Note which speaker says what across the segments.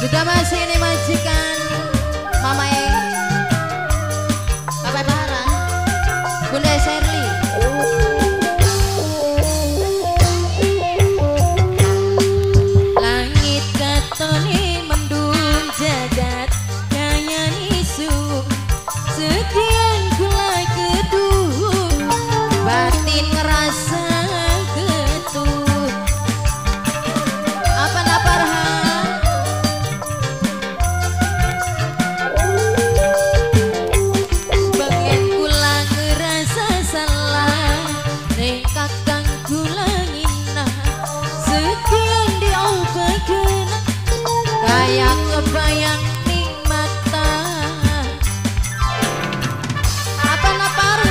Speaker 1: Juga masih ini majikan Mama Bapak Baharan Bunda Sherly. Langit katone mendung jagat kaya nisu sekian kula keduh batin ngerasa ketuh apa naparhan bagian kula ngerasa salah ning kakang kula nginah sekian diobakeun kayak kebayang ning mata apa naparhan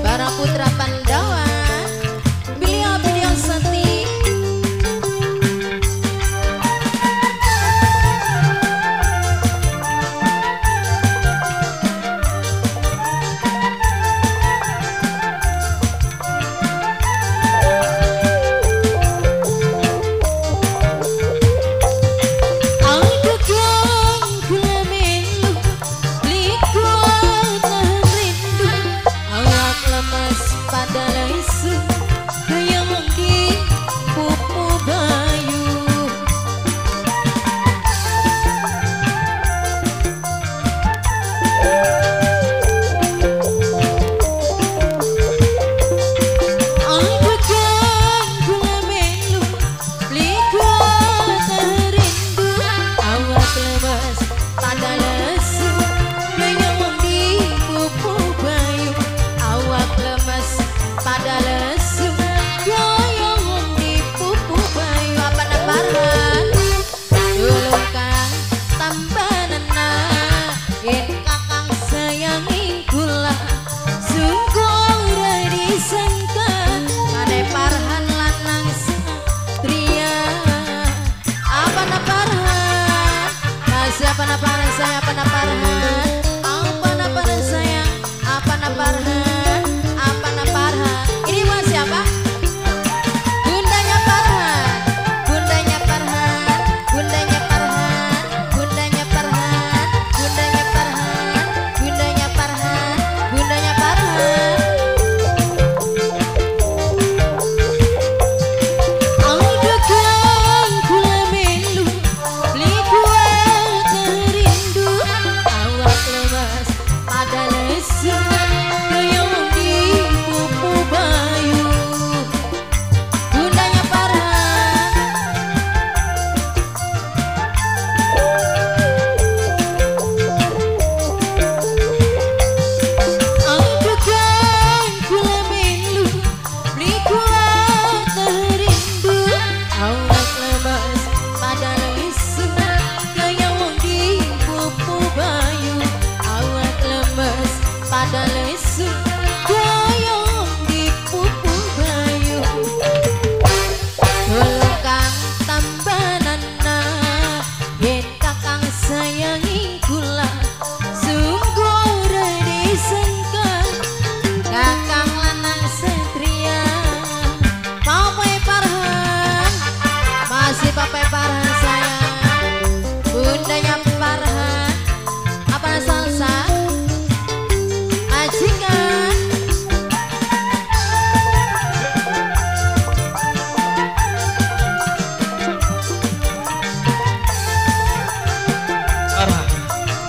Speaker 1: Bara Putra Pandawa beliau seti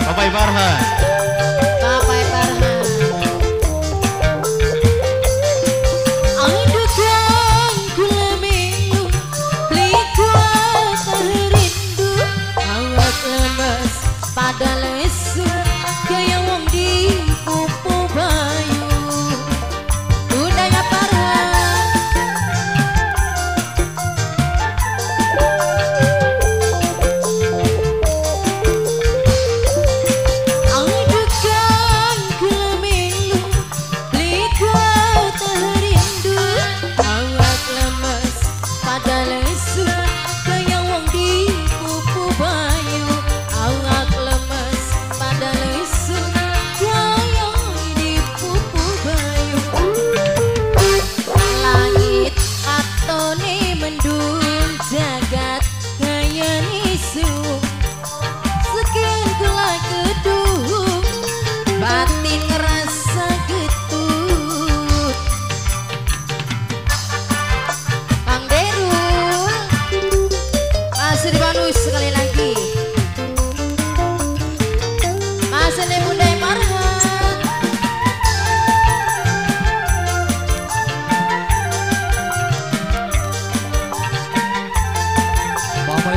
Speaker 2: Bapak Farhan.
Speaker 1: Bapak Farhan. Adukan kula melu liku rindu awak lemes pada lesu kaya wong di pupu bayu budaya Farhan. Langit atone mendung jagat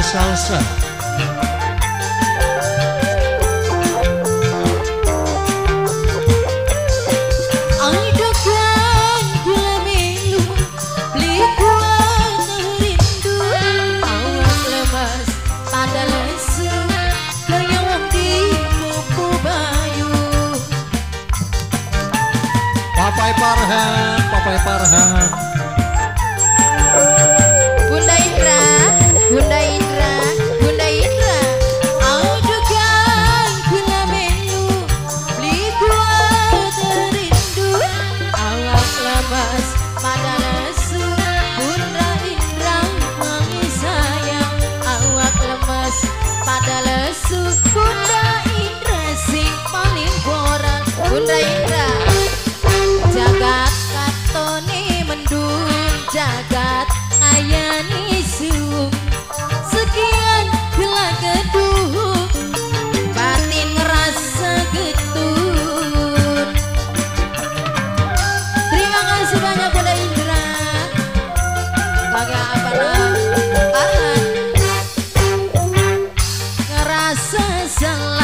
Speaker 2: Salsa. Papai Parhan, Papai Parhan.
Speaker 1: Bunda Indra, Bunda Indra, Bunda Indra. Adukan gula melu, beli gua terindu. Awak lemas pada lesu, Bunda Indra nangis sayang. Awak lemas pada lesu, Bunda Indra sing paling boran. Bunda Indra. Jagat katone mendung, jagat ayani sung. Sekian gela gedung, batin ngerasa getun. Terima kasih banyak Bunda Indra. Baga apa Parhan ngerasa salah.